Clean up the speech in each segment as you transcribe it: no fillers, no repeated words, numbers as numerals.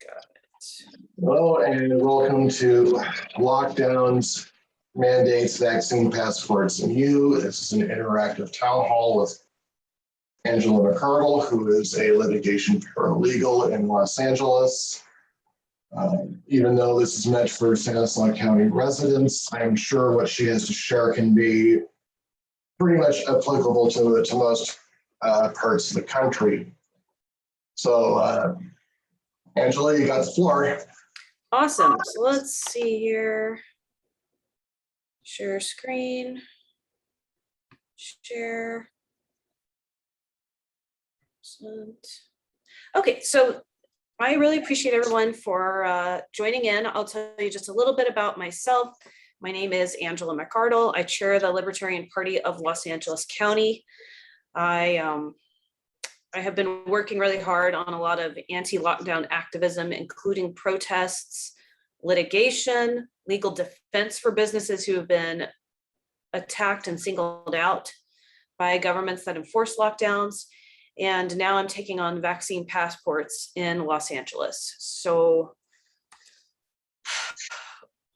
Got it. Hello and welcome to Lockdowns, Mandates, Vaccine Passports, and You. This is an interactive town hall with Angela McArdle, who is a litigation paralegal in Los Angeles. Even though this is meant for Stanislaus County residents, I'm sure what she has to share can be pretty much applicable to most parts of the country. So, Angela, you got the floor. Awesome. So let's see here. Share screen. Share. Excellent. Okay, so I really appreciate everyone for joining in. I'll tell you just a little bit about myself. My name is Angela McArdle. I chair the Libertarian Party of Los Angeles County. I have been working really hard on a lot of anti-lockdown activism, including protests, litigation, legal defense for businesses who have been attacked and singled out by governments that enforce lockdowns. And now I'm taking on vaccine passports in Los Angeles. So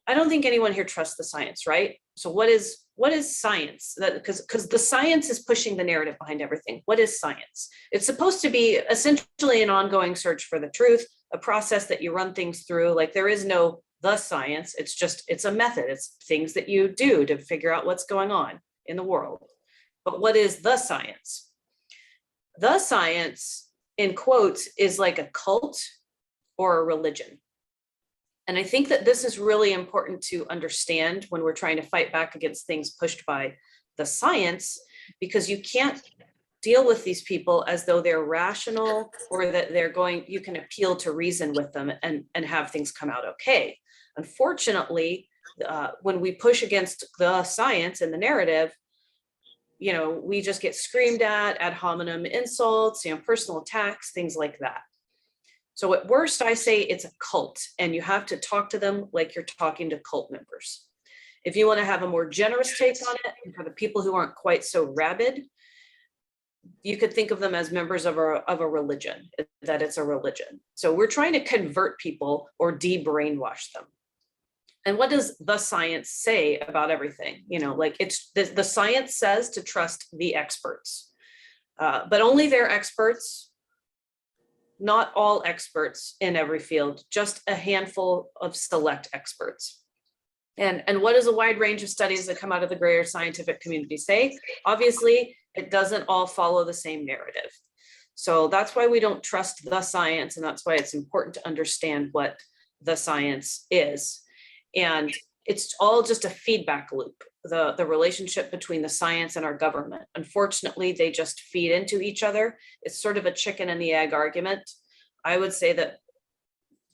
I don't think anyone here trusts the science, right? So what is science? Because the science is pushing the narrative behind everything. What is science? It's supposed to be essentially an ongoing search for the truth, a process that you run things through. Like there is no the science. It's a method. It's things that you do to figure out what's going on in the world. But what is the science? The science, in quotes, is like a cult or a religion. And I think that this is really important to understand when we're trying to fight back against things pushed by the science, because you can't deal with these people as though they're rational or that you can appeal to reason with them and have things come out okay. Unfortunately, when we push against the science and the narrative, we just get screamed at, ad hominem insults, personal attacks, things like that. So at worst, I say it's a cult, and you have to talk to them like you're talking to cult members. If you want to have a more generous take on it, and for the people who aren't quite so rabid, you could think of them as members of a religion, that it's a religion. So we're trying to convert people or de-brainwash them. And what does the science say about everything? It's the science says to trust the experts, but only their experts, not all experts in every field, just a handful of select experts. And what does a wide range of studies that come out of the greater scientific community say? Obviously, it doesn't all follow the same narrative. So that's why we don't trust the science, and that's why it's important to understand what the science is. And it's all just a feedback loop, the relationship between the science and our government. Unfortunately, they just feed into each other. It's sort of a chicken and the egg argument. I would say that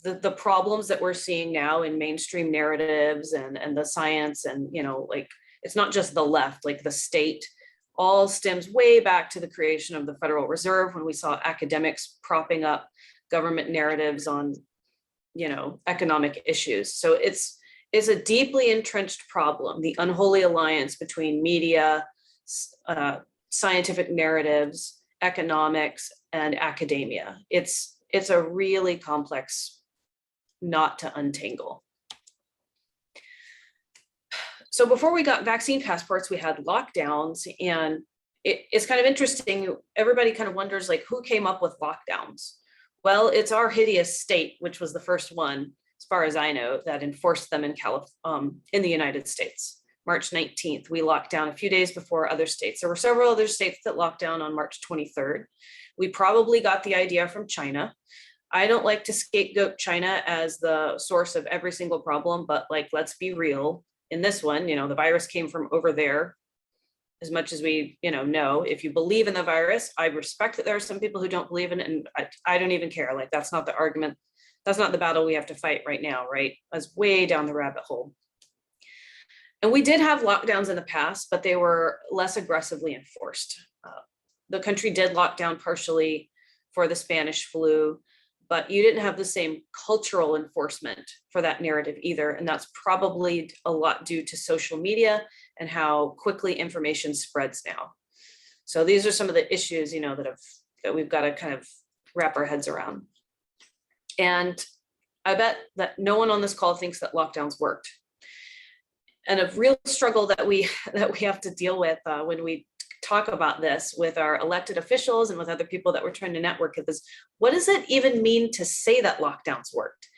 the problems that we're seeing now in mainstream narratives and the science and, it's not just the left, like the state, all stems way back to the creation of the Federal Reserve, when we saw academics propping up government narratives on, economic issues. So it's a deeply entrenched problem, the unholy alliance between media, scientific narratives, economics, and academia. It's a really complex knot to untangle. So before we got vaccine passports, we had lockdowns, and it's kind of interesting. Everybody kind of wonders, who came up with lockdowns? Well, it's our hideous state, which was the first one, as far as I know, that enforced them in the United States. March 19th, we locked down a few days before other states. There were several other states that locked down on March 23rd. We probably got the idea from China. I don't like to scapegoat China as the source of every single problem, but let's be real. In this one, the virus came from over there. As much as we, know, if you believe in the virus, I respect that there are some people who don't believe in it, and I don't even care. That's not the argument. That's not the battle we have to fight right now, right? That's way down the rabbit hole. And we did have lockdowns in the past, but they were less aggressively enforced. The country did lock down partially for the Spanish flu, but you didn't have the same cultural enforcement for that narrative either. And that's probably a lot due to social media and how quickly information spreads now. So these are some of the issues, that we've got to kind of wrap our heads around. And I bet that no one on this call thinks that lockdowns worked. And a real struggle that we have to deal with when we talk about this with our elected officials and with other people that we're trying to network with is, what does it even mean to say that lockdowns worked?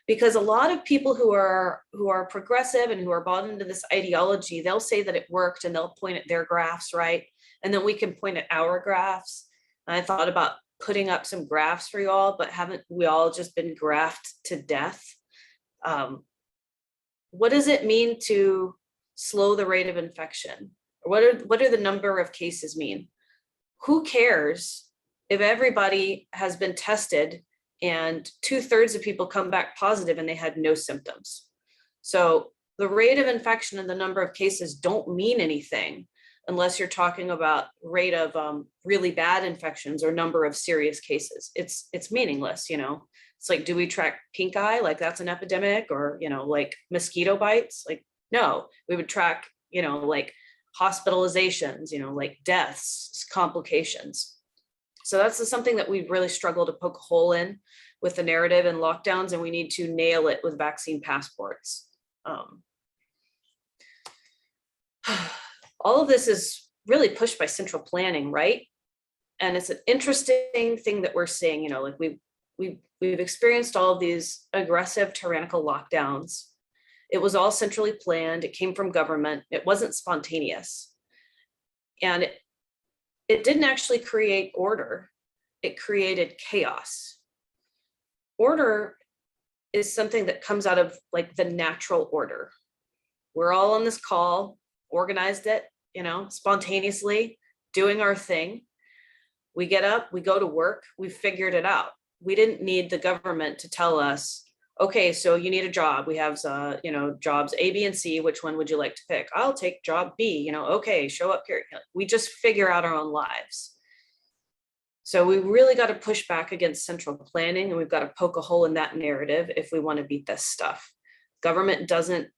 Because a lot of people who are progressive and who are bought into this ideology, they'll say that it worked and they'll point at their graphs, right? And then we can point at our graphs. And I thought about putting up some graphs for you all, but haven't we all just been graphed to death? What does it mean to slow the rate of infection? What do the number of cases mean? Who cares if everybody has been tested and 2/3 of people come back positive and they had no symptoms? So the rate of infection and the number of cases don't mean anything unless you're talking about rate of really bad infections or number of serious cases. It's meaningless, you know. It's like, do we track pink eye? Like that's an epidemic, or, you know, like mosquito bites? Like, no, we would track, you know, like hospitalizations, you know, like deaths, complications. So that's something that we really struggle to poke a hole in with the narrative and lockdowns, and we need to nail it with vaccine passports. All of this is really pushed by central planning, right? And it's an interesting thing that we're seeing, you know, like we've experienced all of these aggressive tyrannical lockdowns. It was all centrally planned. It came from government. It wasn't spontaneous. And it didn't actually create order. It created chaos. Order is something that comes out of like the natural order. We're all on this call, organized it, you know, spontaneously, doing our thing. We get up, we go to work, we figured it out. We didn't need the government to tell us, okay, so you need a job. We have, you know, jobs A, B, and C. Which one would you like to pick? I'll take job B, you know, okay, show up here. We just figure out our own lives. So we really got to push back against central planning, and we've got to poke a hole in that narrative if we want to beat this stuff. Government doesn't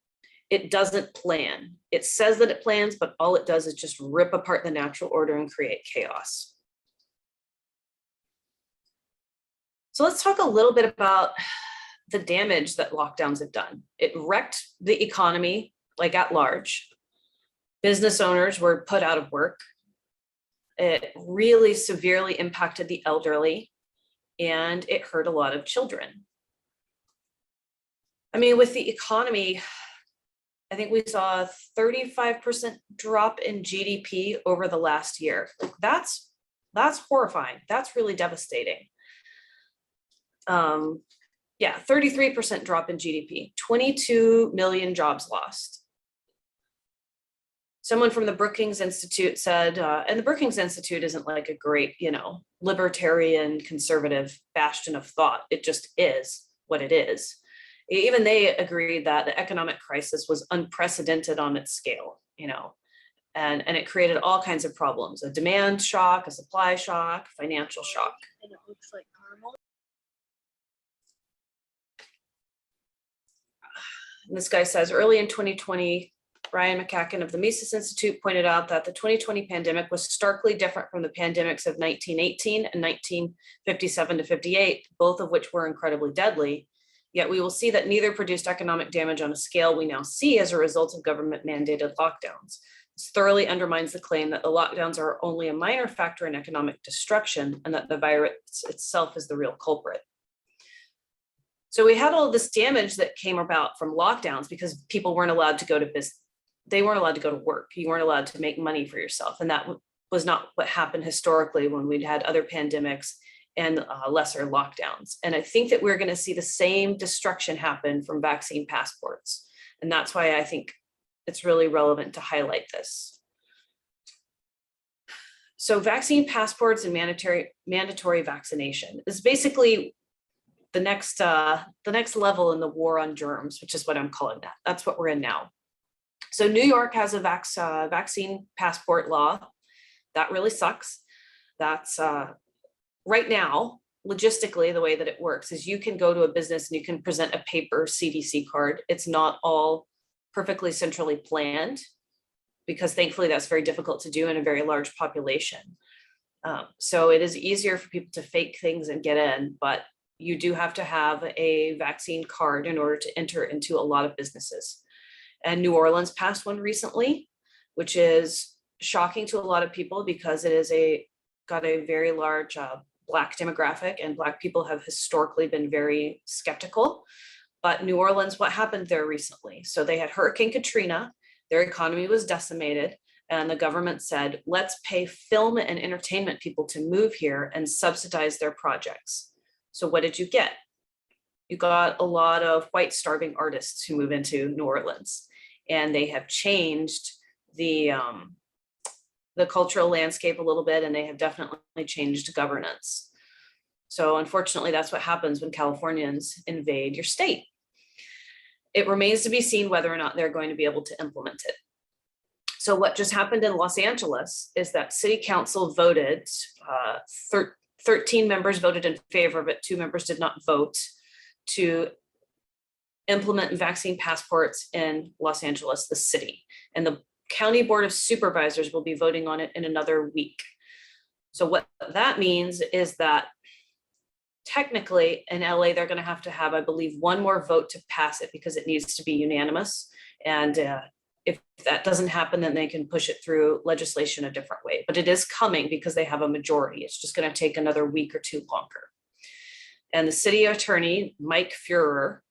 plan. It says that it plans, but all it does is just rip apart the natural order and create chaos. So let's talk a little bit about the damage that lockdowns have done. It wrecked the economy, like at large. Business owners were put out of work. It really severely impacted the elderly, and it hurt a lot of children. I mean, with the economy, I think we saw a 35% drop in GDP over the last year. That's horrifying. That's really devastating. Yeah, 33% drop in GDP, 22 million jobs lost. Someone from the Brookings Institute said, and the Brookings Institute isn't like a great, you know, libertarian conservative bastion of thought. It just is what it is. Even they agreed that the economic crisis was unprecedented on its scale, you know, and it created all kinds of problems: a demand shock, a supply shock, financial shock. And it looks like caramel. And this guy says, early in 2020, Brian McArdle of the Mises Institute pointed out that the 2020 pandemic was starkly different from the pandemics of 1918 and 1957 to 58, both of which were incredibly deadly. Yet we will see that neither produced economic damage on a scale we now see as a result of government mandated lockdowns. This thoroughly undermines the claim that the lockdowns are only a minor factor in economic destruction and that the virus itself is the real culprit. So we had all this damage that came about from lockdowns because people weren't allowed to go to business. They weren't allowed to go to work. You weren't allowed to make money for yourself. And that was not what happened historically when we'd had other pandemics and lesser lockdowns. And I think that we're going to see the same destruction happen from vaccine passports. And that's why I think it's really relevant to highlight this. So vaccine passports and mandatory vaccination is basically the next level in the war on germs, which is what I'm calling that. That's what we're in now. So New York has a vaccine passport law. That really sucks. That's right now, logistically, the way that it works is you can go to a business and you can present a paper CDC card. It's not all perfectly centrally planned, because thankfully that's very difficult to do in a very large population. So it is easier for people to fake things and get in, but you do have to have a vaccine card in order to enter into a lot of businesses. And New Orleans passed one recently, which is shocking to a lot of people because it is got a very large Black demographic, and Black people have historically been very skeptical. But New Orleans, what happened there recently? So they had Hurricane Katrina, their economy was decimated, and the government said, let's pay film and entertainment people to move here and subsidize their projects. So what did you get? You got a lot of white starving artists who move into New Orleans, and they have changed the cultural landscape a little bit, and they have definitely changed governance. So unfortunately, that's what happens when Californians invade your state. It remains to be seen whether or not they're going to be able to implement it. So what just happened in Los Angeles is that city council voted, 13 members voted in favor of it, 2 members did not vote, to implement vaccine passports in Los Angeles, the city. And the County Board of Supervisors will be voting on it in another week. So what that means is that technically in LA, they're going to have, I believe, one more vote to pass it because it needs to be unanimous. And if that doesn't happen, then they can push it through legislation a different way. But it is coming because they have a majority. It's just going to take another week or 2 longer. And the city attorney, Mike Feurer,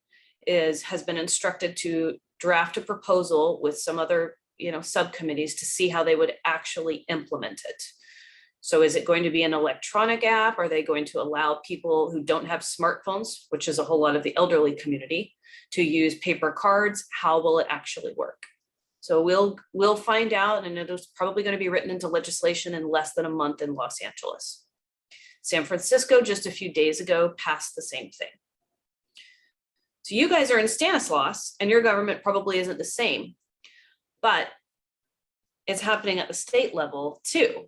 has been instructed to draft a proposal with some other subcommittees to see how they would actually implement it. So is it going to be an electronic app? Are they going to allow people who don't have smartphones, which is a whole lot of the elderly community, to use paper cards? How will it actually work? So we'll find out, and it is probably going to be written into legislation in less than a month in Los Angeles. San Francisco just a few days ago passed the same thing. So you guys are in Stanislaus, and your government probably isn't the same, but it's happening at the state level too.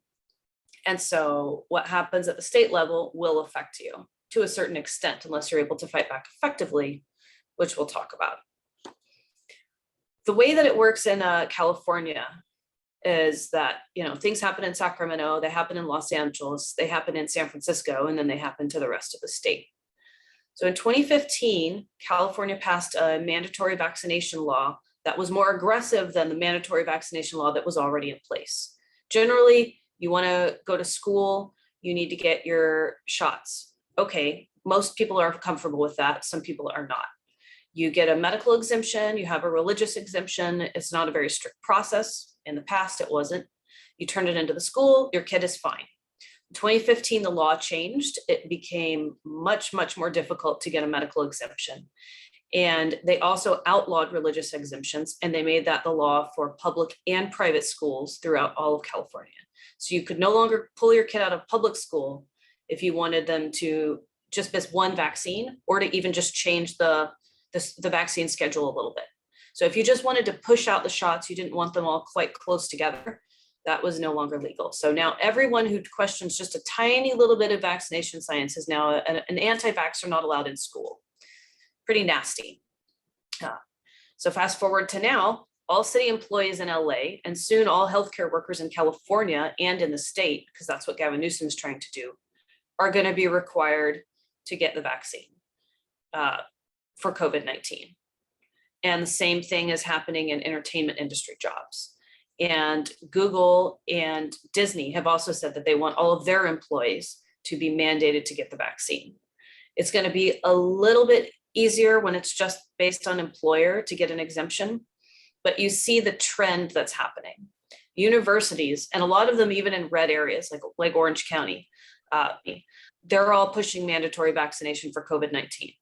And so what happens at the state level will affect you to a certain extent, unless you're able to fight back effectively, which we'll talk about. The way that it works in California is that, things happen in Sacramento, they happen in Los Angeles, they happen in San Francisco, and then they happen to the rest of the state. So in 2015, California passed a mandatory vaccination law that was more aggressive than the mandatory vaccination law that was already in place. Generally, you want to go to school, you need to get your shots. Okay, most people are comfortable with that. Some people are not. You get a medical exemption, you have a religious exemption. It's not a very strict process. In the past, it wasn't. You turn it into the school, your kid is fine. In 2015, the law changed. It became much, much more difficult to get a medical exemption. And they also outlawed religious exemptions, and they made that the law for public and private schools throughout all of California. So you could no longer pull your kid out of public school if you wanted them to just miss one vaccine, or to even just change the vaccine schedule a little bit. So if you just wanted to push out the shots, you didn't want them all quite close together, that was no longer legal. So now everyone who questions just a tiny little bit of vaccination science is now an anti-vaxxer not allowed in school. Pretty nasty. So fast forward to now, all city employees in LA, and soon all healthcare workers in California and in the state, because that's what Gavin Newsom is trying to do, are going to be required to get the vaccine for COVID-19. And the same thing is happening in entertainment industry jobs. And Google and Disney have also said that they want all of their employees to be mandated to get the vaccine. It's going to be a little bit easier when it's just based on employer to get an exemption, but you see the trend that's happening. Universities, and a lot of them even in red areas like Orange County, they're all pushing mandatory vaccination for COVID-19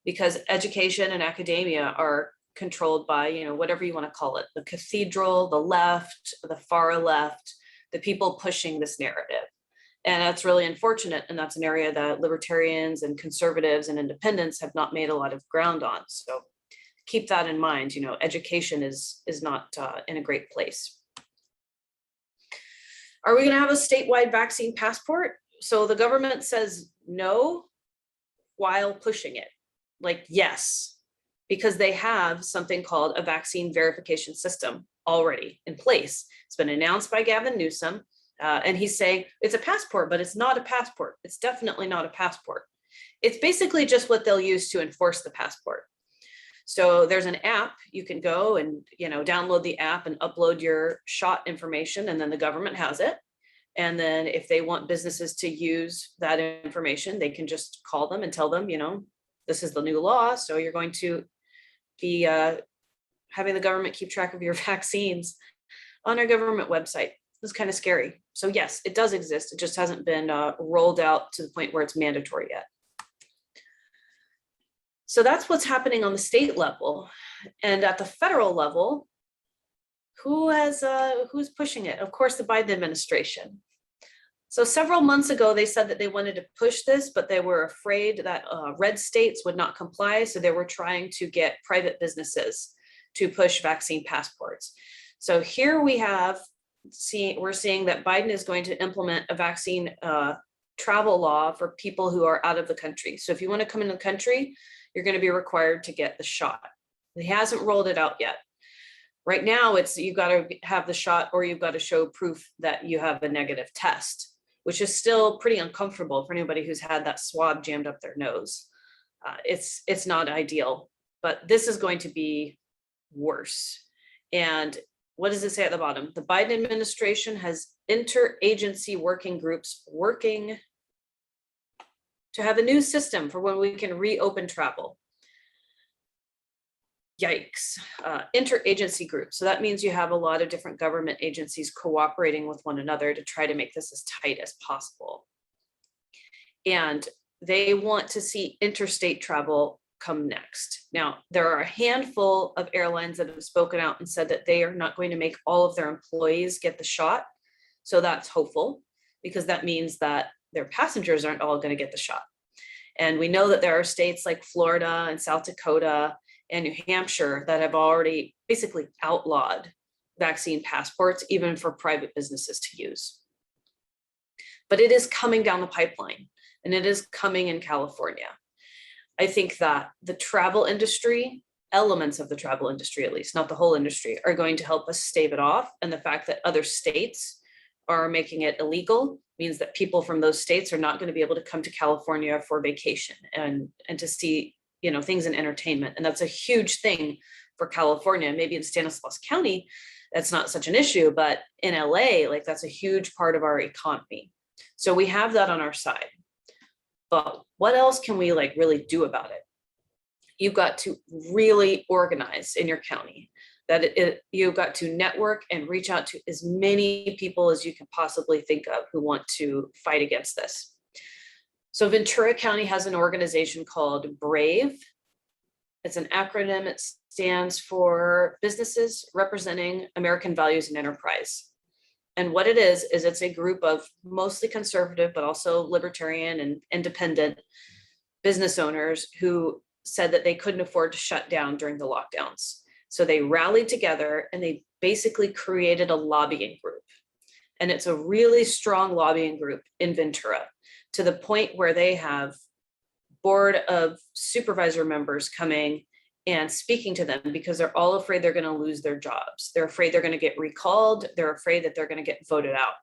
because education and academia are controlled by, whatever you want to call it, the cathedral, the left, the far left, the people pushing this narrative. And that's really unfortunate. And that's an area that libertarians and conservatives and independents have not made a lot of ground on. So keep that in mind. Education is not in a great place. Are we going to have a statewide vaccine passport? So the government says no while pushing it. Yes, because they have something called a vaccine verification system already in place. It's been announced by Gavin Newsom. And he's saying it's a passport, but it's not a passport. It's definitely not a passport. It's basically just what they'll use to enforce the passport. So there's an app, you can go and, download the app and upload your shot information, and then the government has it. And then if they want businesses to use that information, they can just call them and tell them, this is the new law. So you're going to be having the government keep track of your vaccines on our government website. It's kind of scary. So yes, it does exist. It just hasn't been rolled out to the point where it's mandatory yet. So that's what's happening on the state level. And at the federal level, who's pushing it? Of course, the Biden administration. So several months ago, they said that they wanted to push this, but they were afraid that red states would not comply. So they were trying to get private businesses to push vaccine passports. So here we're seeing that Biden is going to implement a vaccine travel law for people who are out of the country. So if you want to come into the country, you're going to be required to get the shot. He hasn't rolled it out yet. Right now, you've got to have the shot, or you've got to show proof that you have a negative test, which is still pretty uncomfortable for anybody who's had that swab jammed up their nose. It's not ideal, but this is going to be worse. And what does it say at the bottom? The Biden administration has interagency working groups working to have a new system for when we can reopen travel. Yikes. Interagency group. So that means you have a lot of different government agencies cooperating with one another to try to make this as tight as possible. And they want to see interstate travel come next. Now, there are a handful of airlines that have spoken out and said that they are not going to make all of their employees get the shot. So that's hopeful, because that means that their passengers aren't all going to get the shot. And we know that there are states like Florida and South Dakota and New Hampshire that have already basically outlawed vaccine passports, even for private businesses to use. But it is coming down the pipeline, and it is coming in California. I think that the travel industry, elements of the travel industry at least, not the whole industry, are going to help us stave it off. And the fact that other states are making it illegal means that people from those states are not going to be able to come to California for vacation and to see, things in entertainment. And that's a huge thing for California. Maybe in Stanislaus County, that's not such an issue, but in LA, that's a huge part of our economy. So we have that on our side. But what else can we really do about it? You've got to really organize in your county. You've got to network and reach out to as many people as you can possibly think of who want to fight against this. So Ventura County has an organization called BRAVE. It's an acronym. It stands for Businesses Representing American Values and Enterprise. And what it is it's a group of mostly conservative, but also libertarian and independent business owners who said that they couldn't afford to shut down during the lockdowns. So they rallied together and they basically created a lobbying group. And it's a really strong lobbying group in Ventura, to the point where they have board of supervisor members coming and speaking to them because they're all afraid they're going to lose their jobs. They're afraid they're going to get recalled. They're afraid that they're going to get voted out.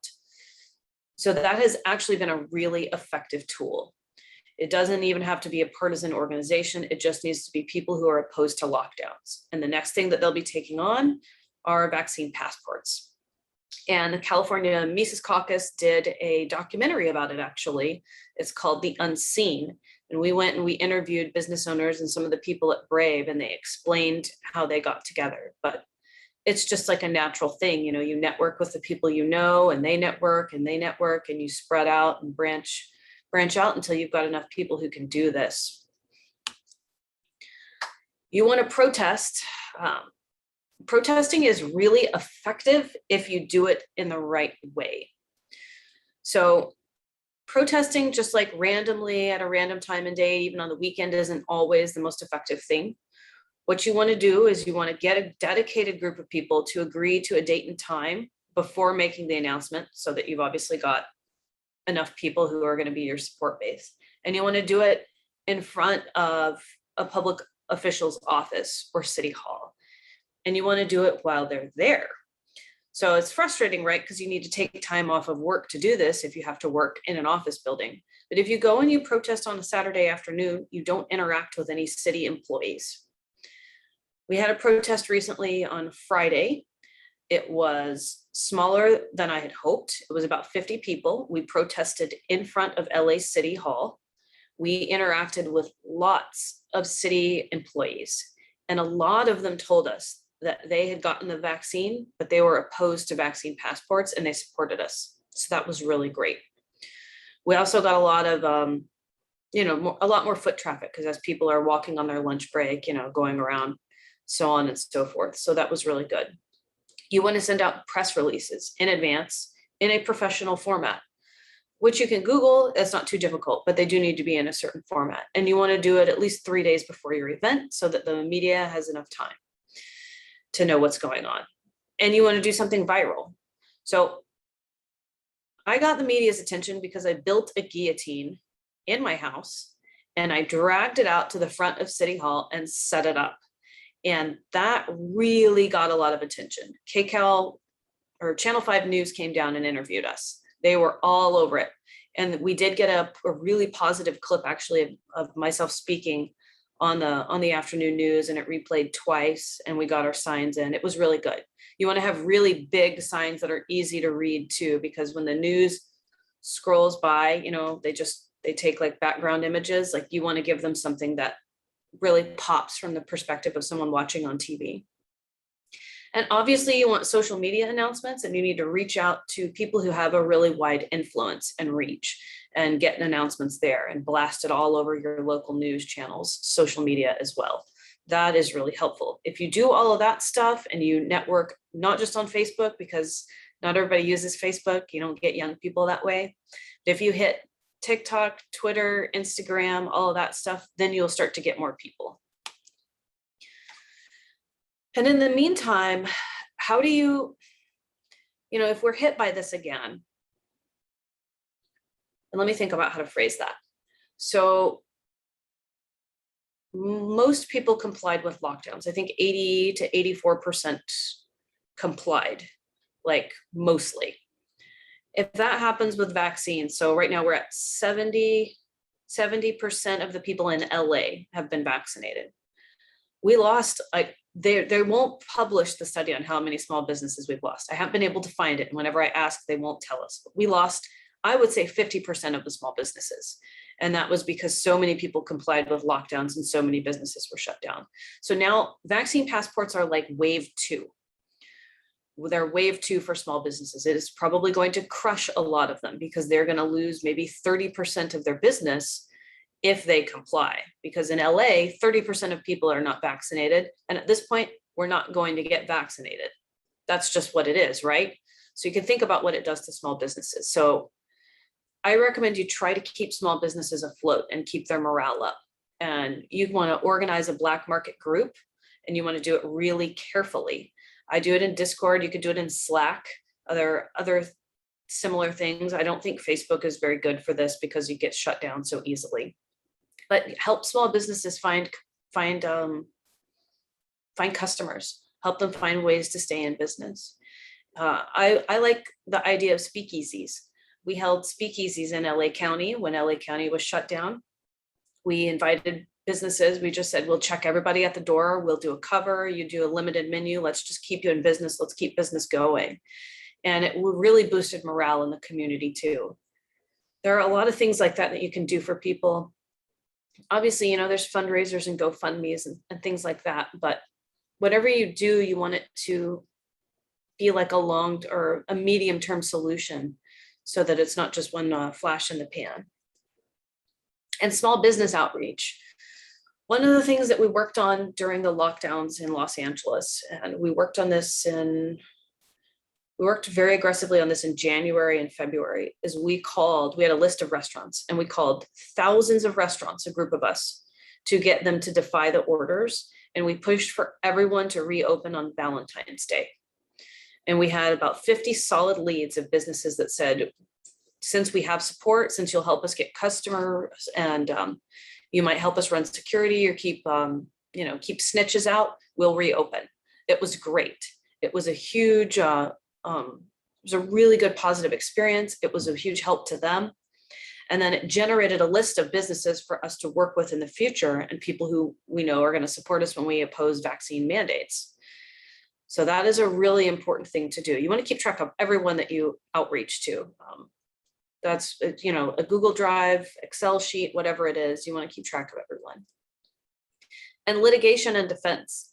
So that has actually been a really effective tool. It doesn't even have to be a partisan organization. It just needs to be people who are opposed to lockdowns. And the next thing that they'll be taking on are vaccine passports. And the California Mises Caucus did a documentary about it, actually. It's called The Unseen. And we went and we interviewed business owners and some of the people at Brave, and they explained how they got together. But it's just like a natural thing. You network with the people and they network, and you spread out and branch out until you've got enough people who can do this. You want to protest. Protesting is really effective if you do it in the right way. So protesting just randomly at a random time and day, even on the weekend, isn't always the most effective thing. What you want to do is you want to get a dedicated group of people to agree to a date and time before making the announcement, so that you've obviously got enough people who are going to be your support base. And you want to do it in front of a public official's office or city hall. And you want to do it while they're there. So it's frustrating, right? Because you need to take time off of work to do this if you have to work in an office building. But if you go and you protest on a Saturday afternoon, you don't interact with any city employees. We had a protest recently on Friday. It was smaller than I had hoped. It was about 50 people. We protested in front of LA City Hall. We interacted with lots of city employees, and a lot of them told us that they had gotten the vaccine, but they were opposed to vaccine passports and they supported us. So that was really great. We also got a lot of, a lot more foot traffic because as people are walking on their lunch break, going around, so on and so forth. So that was really good. You want to send out press releases in advance in a professional format, which you can Google. It's not too difficult, but they do need to be in a certain format. And you want to do it at least 3 days before your event so that the media has enough time to know what's going on. And you want to do something viral. So I got the media's attention because I built a guillotine in my house and I dragged it out to the front of City Hall and set it up. And that really got a lot of attention. KCAL or Channel 5 News came down and interviewed us. They were all over it. And we did get a really positive clip actually of myself speaking on the afternoon news, and it replayed twice, and we got our signs in. It was really good. You want to have really big signs that are easy to read too, because when the news scrolls by, they take like background images, like you want to give them something that really pops from the perspective of someone watching on TV. And obviously you want social media announcements, and you need to reach out to people who have a really wide influence and reach and get announcements there and blast it all over your local news channels, social media as well. That is really helpful. If you do all of that stuff and you network, not just on Facebook, because not everybody uses Facebook, you don't get young people that way. But if you hit TikTok, Twitter, Instagram, all of that stuff, then you'll start to get more people. And in the meantime, how do you, if we're hit by this again, and let me think about how to phrase that. So most people complied with lockdowns. I think 80 to 84% complied, like mostly. If that happens with vaccines, so right now we're at 70% of the people in LA have been vaccinated. We lost, they won't publish the study on how many small businesses we've lost. I haven't been able to find it. And whenever I ask, they won't tell us. But we lost, I would say 50% of the small businesses. And that was because so many people complied with lockdowns and so many businesses were shut down. So now vaccine passports are like wave 2. They're wave 2 for small businesses. It is probably going to crush a lot of them because they're going to lose maybe 30% of their business if they comply, because in LA, 30% of people are not vaccinated. And at this point, we're not going to get vaccinated. That's just what it is, right? So you can think about what it does to small businesses. So I recommend you try to keep small businesses afloat and keep their morale up. And you want to organize a black market group, and you want to do it really carefully. I do it in Discord. You could do it in Slack, other similar things. I don't think Facebook is very good for this because you get shut down so easily. But help small businesses find customers, help them find ways to stay in business. I like the idea of speakeasies. We held speakeasies in LA County when LA County was shut down. We invited businesses. We just said, we'll check everybody at the door. We'll do a cover. You do a limited menu. Let's just keep you in business. Let's keep business going. And it really boosted morale in the community too. There are a lot of things like that that you can do for people. Obviously, there's fundraisers and GoFundMes and things like that. But whatever you do, you want it to be like a long or a medium-term solution so that it's not just one flash in the pan. And small business outreach. One of the things that we worked on during the lockdowns in Los Angeles, and we worked very aggressively on this in January and February, is we had a list of restaurants, and we called thousands of restaurants, a group of us, to get them to defy the orders. And we pushed for everyone to reopen on Valentine's Day. And we had about 50 solid leads of businesses that said, since we have support, since you'll help us get customers, and you might help us run security or keep snitches out, we'll reopen. It was great. It was a huge, it was a really good positive experience. It was a huge help to them. And then it generated a list of businesses for us to work with in the future and people who we know are going to support us when we oppose vaccine mandates. So that is a really important thing to do. You want to keep track of everyone that you outreach to. That's, you know, a Google Drive, Excel sheet, whatever it is, you want to keep track of everyone. And litigation and defense.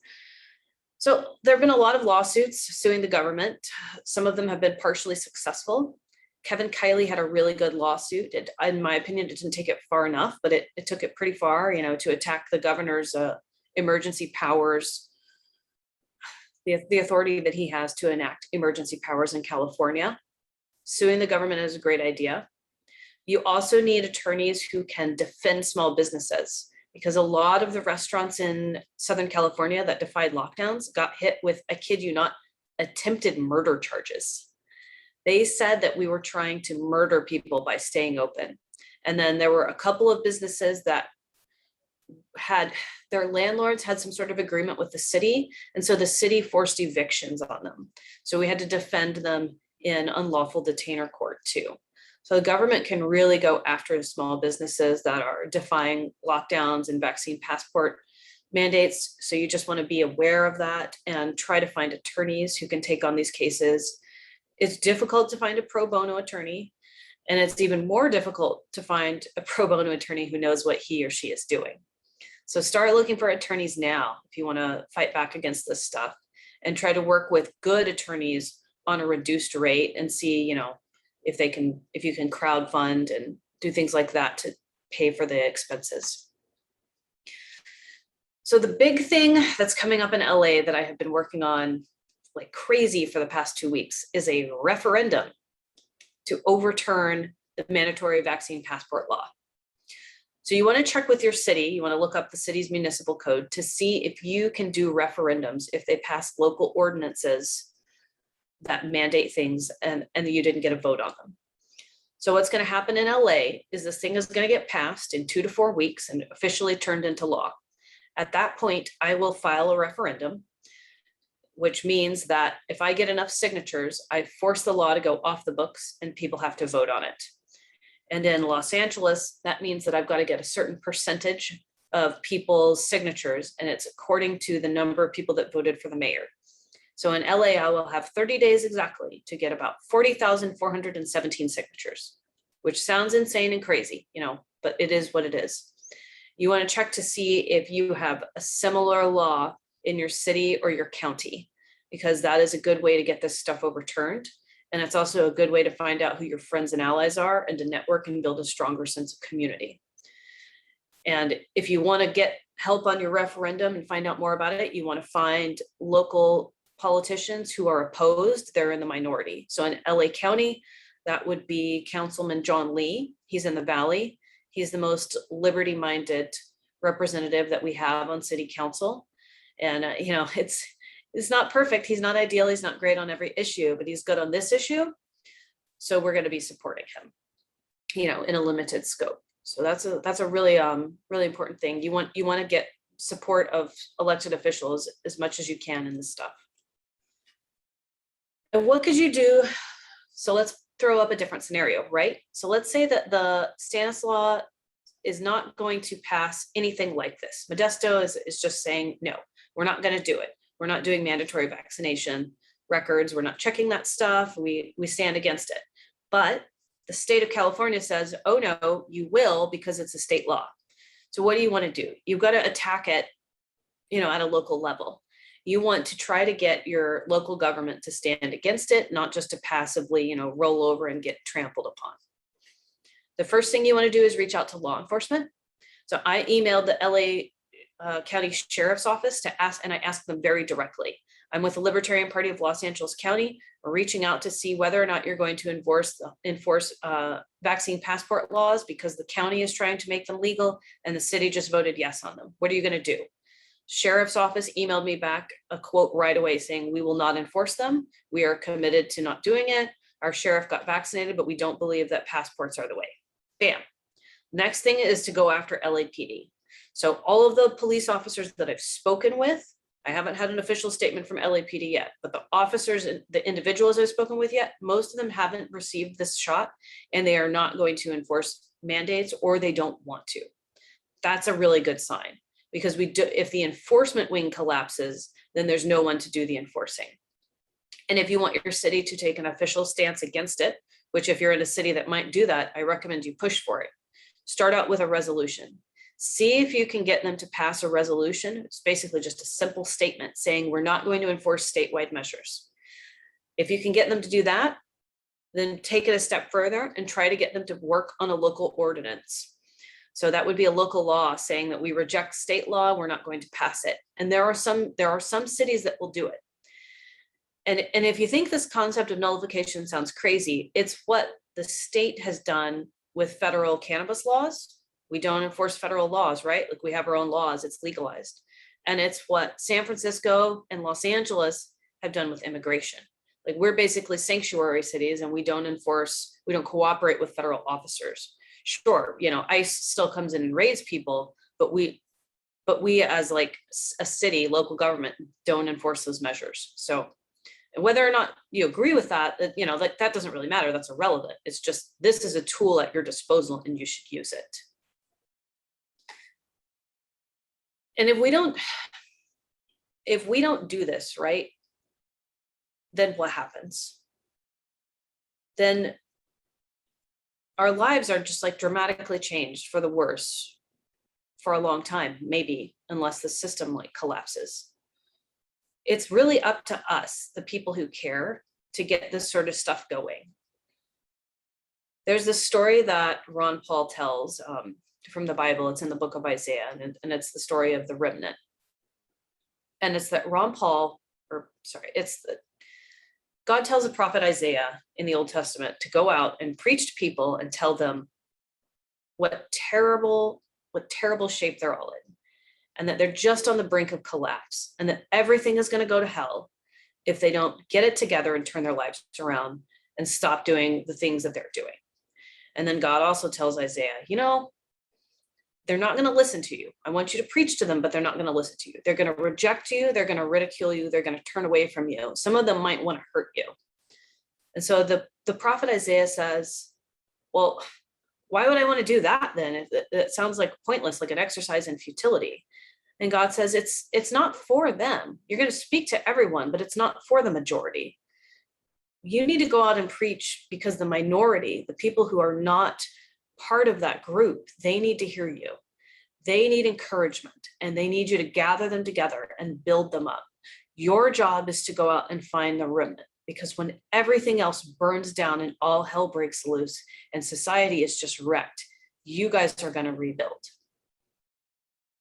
So there have been a lot of lawsuits suing the government. Some of them have been partially successful. Kevin Kiley had a really good lawsuit. It, in my opinion, it didn't take it far enough, but it took it pretty far, you know, to attack the governor's emergency powers, the authority that he has to enact emergency powers in California. Suing the government is a great idea. You also need attorneys who can defend small businesses, because a lot of the restaurants in Southern California that defied lockdowns got hit with, I kid you not, attempted murder charges. They said that we were trying to murder people by staying open. And then there were a couple of businesses that had, their landlords had some sort of agreement with the city. And so the city forced evictions on them. So we had to defend them in unlawful detainer court too. So the government can really go after the small businesses that are defying lockdowns and vaccine passport mandates. So you just want to be aware of that and try to find attorneys who can take on these cases. It's difficult to find a pro bono attorney, and it's even more difficult to find a pro bono attorney who knows what he or she is doing. So start looking for attorneys now if you want to fight back against this stuff, and try to work with good attorneys on a reduced rate and see, you know, if you can crowdfund and do things like that to pay for the expenses. So the big thing that's coming up in LA that I have been working on like crazy for the past 2 weeks is a referendum to overturn the mandatory vaccine passport law. So you want to check with your city, you want to look up the city's municipal code to see if you can do referendums, if they pass local ordinances that mandate things and you didn't get a vote on them. So what's going to happen in LA is this thing is going to get passed in 2 to 4 weeks and officially turned into law. At that point, I will file a referendum, which means that if I get enough signatures, I force the law to go off the books and people have to vote on it. And in Los Angeles, that means that I've got to get a certain percentage of people's signatures, and it's according to the number of people that voted for the mayor. So in LA, I will have 30 days exactly to get about 40,417 signatures, which sounds insane and crazy, you know, but it is what it is. You want to check to see if you have a similar law in your city or your county, because that is a good way to get this stuff overturned. And it's also a good way to find out who your friends and allies are and to network and build a stronger sense of community. And if you want to get help on your referendum and find out more about it, you want to find local politicians who are opposed. They're in the minority. So in LA County, that would be Councilman John Lee. He's in the Valley. He's the most liberty-minded representative that we have on city council. And, you know, it's not perfect. He's not ideal. He's not great on every issue, but he's good on this issue. So we're going to be supporting him, you know, in a limited scope. So that's a really, really important thing. You want to get support of elected officials as much as you can in this stuff. And what could you do? So let's throw up a different scenario, right? So let's say that the Stanislaus is not going to pass anything like this. Modesto is just saying, no, we're not going to do it. We're not doing mandatory vaccination records. We're not checking that stuff. We stand against it. But the state of California says, oh no, you will, because it's a state law. So what do you want to do? You've got to attack it, you know, at a local level. You want to try to get your local government to stand against it, not just to passively, you know, roll over and get trampled upon. The first thing you want to do is reach out to law enforcement. So I emailed the LA County Sheriff's Office to ask, and I asked them very directly. I'm with the Libertarian Party of Los Angeles County. We're reaching out to see whether or not you're going to enforce vaccine passport laws, because the county is trying to make them legal and the city just voted yes on them. What are you going to do? Sheriff's Office emailed me back a quote right away saying, we will not enforce them. We are committed to not doing it. Our sheriff got vaccinated, but we don't believe that passports are the way. Bam. Next thing is to go after LAPD. So all of the police officers that I've spoken with, I haven't had an official statement from LAPD yet, but the officers and the individuals I've spoken with yet, most of them haven't received this shot, and they are not going to enforce mandates or they don't want to. That's a really good sign, because if the enforcement wing collapses, then there's no one to do the enforcing. And if you want your city to take an official stance against it, which if you're in a city that might do that, I recommend you push for it. Start out with a resolution. See if you can get them to pass a resolution. It's basically just a simple statement saying we're not going to enforce statewide measures. If you can get them to do that, then take it a step further and try to get them to work on a local ordinance. So that would be a local law saying that we reject state law, we're not going to pass it. And there are some cities that will do it. And if you think this concept of nullification sounds crazy, it's what the state has done with federal cannabis laws. We don't enforce federal laws, right? Like we have our own laws, it's legalized. And it's what San Francisco and Los Angeles have done with immigration. Like we're basically sanctuary cities and we don't cooperate with federal officers. Sure, ICE still comes in and raids people, but we as like a city, local government don't enforce those measures. So whether or not you agree with that, that doesn't really matter. That's irrelevant. It's just, this is a tool at your disposal and you should use it. And if we don't do this, right, then what happens? Then our lives are just like dramatically changed for the worse for a long time, maybe, unless the system like collapses. It's really up to us, the people who care, to get this sort of stuff going. There's this story that Ron Paul tells from the Bible. It's in the book of Isaiah, and it's the story of the Remnant. And it's that God tells the prophet Isaiah in the Old Testament to go out and preach to people and tell them what terrible shape they're all in, and that they're just on the brink of collapse, and that everything is going to go to hell if they don't get it together and turn their lives around and stop doing the things that they're doing. And then God also tells Isaiah, they're not going to listen to you. I want you to preach to them, but they're not going to listen to you. They're going to reject you. They're going to ridicule you. They're going to turn away from you. Some of them might want to hurt you. And so the prophet Isaiah says, well, why would I want to do that then? It sounds like pointless, like an exercise in futility. And God says, it's not for them. You're going to speak to everyone, but it's not for the majority. You need to go out and preach because the minority, the people who are not part of that group, they need to hear you. They need encouragement, and they need you to gather them together and build them up. Your job is to go out and find the remnant, because when everything else burns down and all hell breaks loose and society is just wrecked, you guys are going to rebuild.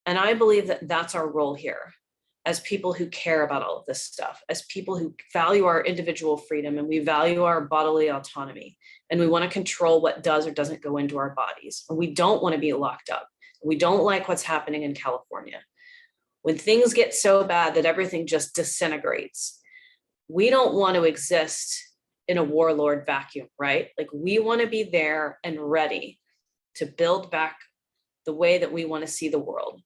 And I believe that that's our role here as people who care about all of this stuff, as people who value our individual freedom and we value our bodily autonomy, and we want to control what does or doesn't go into our bodies. And we don't want to be locked up. We don't like what's happening in California. When things get so bad that everything just disintegrates, we don't want to exist in a warlord vacuum, right? Like we want to be there and ready to build back the way that we want to see the world.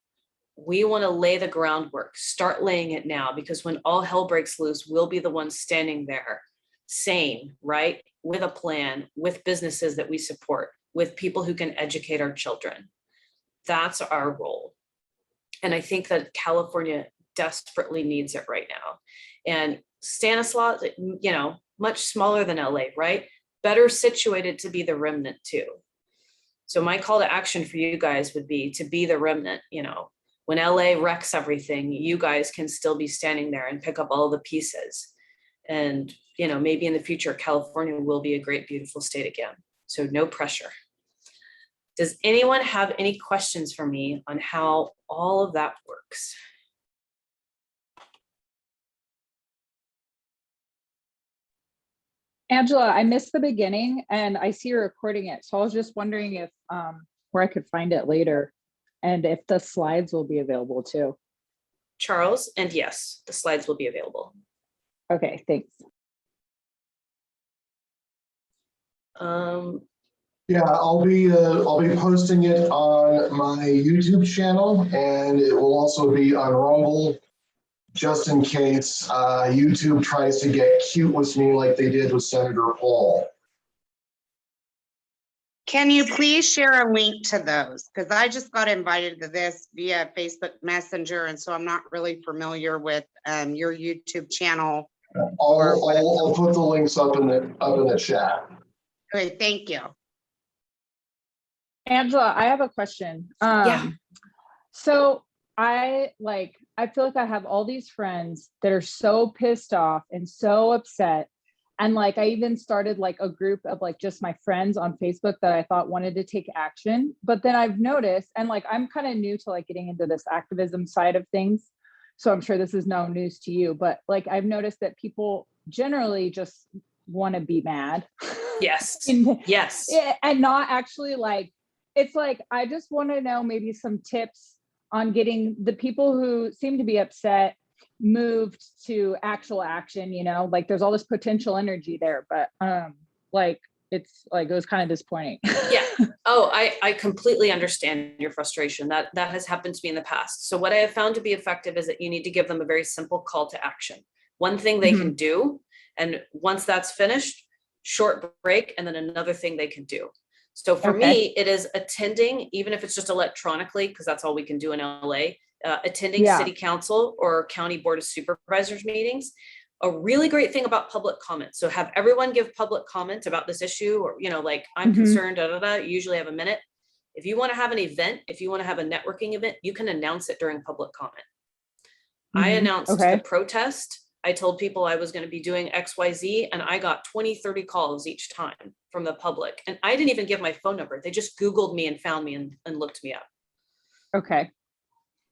We want to lay the groundwork, start laying it now, because when all hell breaks loose, we'll be the ones standing there, sane, right? With a plan, with businesses that we support, with people who can educate our children. That's our role. And I think that California desperately needs it right now. And Stanislaus, much smaller than LA, right? Better situated to be the remnant too. So my call to action for you guys would be to be the remnant. When LA wrecks everything, you guys can still be standing there and pick up all the pieces. And, maybe in the future, California will be a great, beautiful state again. So no pressure. Does anyone have any questions for me on how all of that works? Angela, I missed the beginning and I see you're recording it. So I was just wondering if where I could find it later and if the slides will be available too. Charles, and yes, the slides will be available. Okay, thanks. Yeah, I'll be posting it on my YouTube channel, and it will also be on Rumble, just in case YouTube tries to get cute with me like they did with Senator Paul. Can you please share a link to those? Because I just got invited to this via Facebook Messenger, and so I'm not really familiar with your YouTube channel. I'll put the links up in the chat. Okay, thank you. Angela, I have a question. Yeah. So I feel like I have all these friends that are so pissed off and so upset. And like, I even started like a group of like just my friends on Facebook that I thought wanted to take action. But then I've noticed, and like, I'm kind of new to like getting into this activism side of things. So I'm sure this is no news to you, but like, I've noticed that people generally just want to be mad. Yes. and, Yes. and not actually like, it's like, I just want to know maybe some tips on getting the people who seem to be upset moved to actual action, you know, like there's all this potential energy there, but like it's like it was kind of disappointing. Yeah. Oh, I completely understand your frustration. That has happened to me in the past. So what I have found to be effective is that you need to give them a very simple call to action. One thing they can do, and once that's finished, short break, and then another thing they can do. So for me, it is attending, even if it's just electronically, because that's all we can do in LA, attending city council or county board of supervisors meetings. A really great thing about public comment. So have everyone give public comment about this issue, or, you know, like I'm concerned, usually have a minute. If you want to have an event, if you want to have a networking event, you can announce it during public comment. I announced the protest. I told people I was going to be doing XYZ, and I got 20, 30 calls each time from the public. And I didn't even give my phone number. They just Googled me and found me and looked me up. Okay.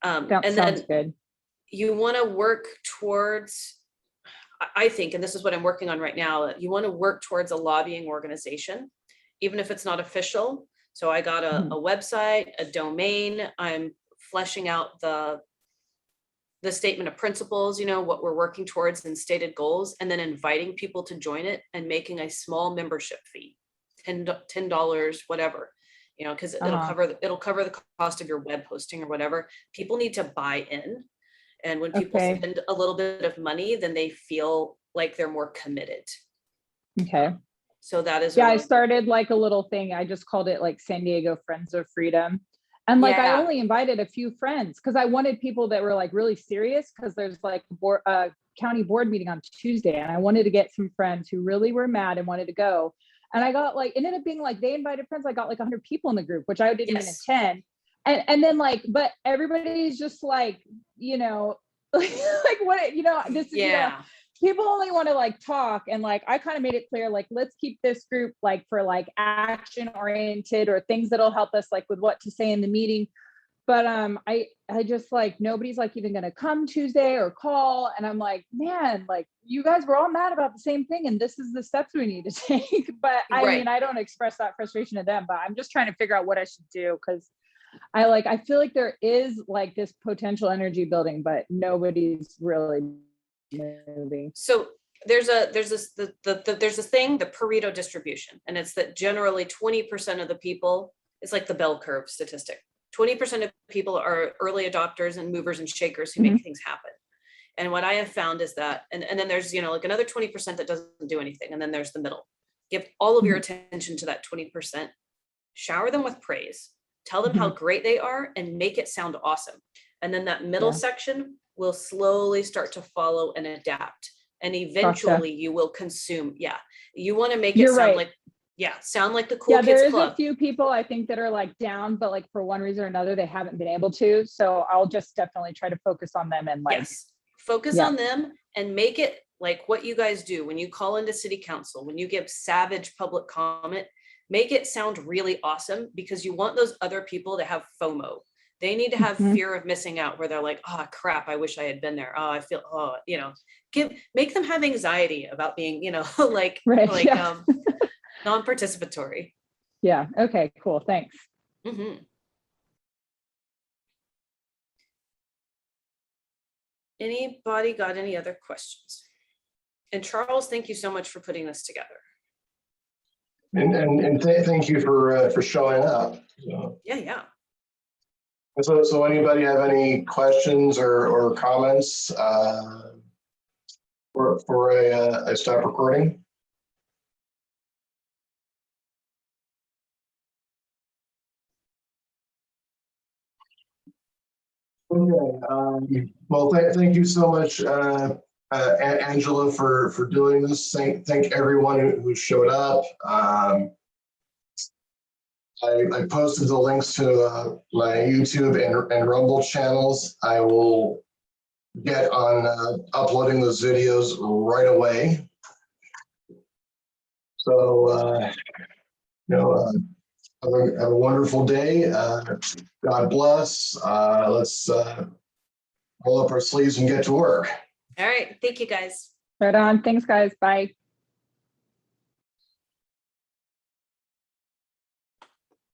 That sounds good. You want to work towards, I think, and this is what I'm working on right now, you want to work towards a lobbying organization, even if it's not official. So I got a website, a domain. I'm fleshing out the statement of principles, you know, what we're working towards and stated goals, and then inviting people to join it and making a small membership fee, $10, whatever, you know, because it'll cover the cost of your web hosting or whatever. People need to buy in. And when people spend a little bit of money, then they feel like they're more committed. Okay. So that is. Yeah, I started like a little thing. I just called it like San Diego Friends of Freedom. And like, I only invited a few friends because I wanted people that were like really serious, because there's like a county board meeting on Tuesday. And I wanted to get some friends who really were mad and wanted to go. And I got like, it ended up being like, they invited friends. I got like 100 people in the group, which I didn't even attend. And then like, but everybody's just like, you know, like what, you know, this is, you know, people only want to like talk. And like, I kind of made it clear, like, let's keep this group like for like action oriented or things that'll help us like with what to say in the meeting. But I just like, nobody's like even going to come Tuesday or call. And I'm like, man, like you guys were all mad about the same thing. And this is the steps we need to take. But I mean, I don't express that frustration to them, but I'm just trying to figure out what I should do. Cause I feel like there is like this potential energy building, but nobody's really moving. So there's this thing, the Pareto distribution, and it's that generally 20% of the people, it's like the bell curve statistic. 20% of people are early adopters and movers and shakers who make things happen. And what I have found is that, and then there's, you know, like another 20% that doesn't do anything. And then there's the middle. Give all of your attention to that 20%, shower them with praise, tell them how great they are, and make it sound awesome. And then that middle section will slowly start to follow and adapt. And eventually you will consume. Yeah. You want to make it sound like, sound like the cool kids there is club. A few people I think that are like down, but like for one reason or another, they haven't been able to. So I'll just definitely try to focus on them and like, focus on them and make it like what you guys do when you call into city council, when you give savage public comment, make it sound really awesome, because you want those other people to have FOMO. They need to have fear of missing out, where they're like, oh crap, I wish I had been there. Oh, I feel, you know, make them have anxiety about being, you know, non-participatory. Yeah. Okay, cool. Thanks. Anybody got any other questions? And Charles, thank you so much for putting this together. And thank you for showing up. So. Yeah. So anybody have any questions or comments for a stop recording? Okay, well, thank you so much, Angela, for doing this. Thank everyone who showed up. I posted the links to my YouTube and Rumble channels. I will get on uploading those videos right away. So, have a wonderful day. God bless. Let's roll up our sleeves and get to work. All right, thank you, guys. Right on. Thanks, guys. Bye.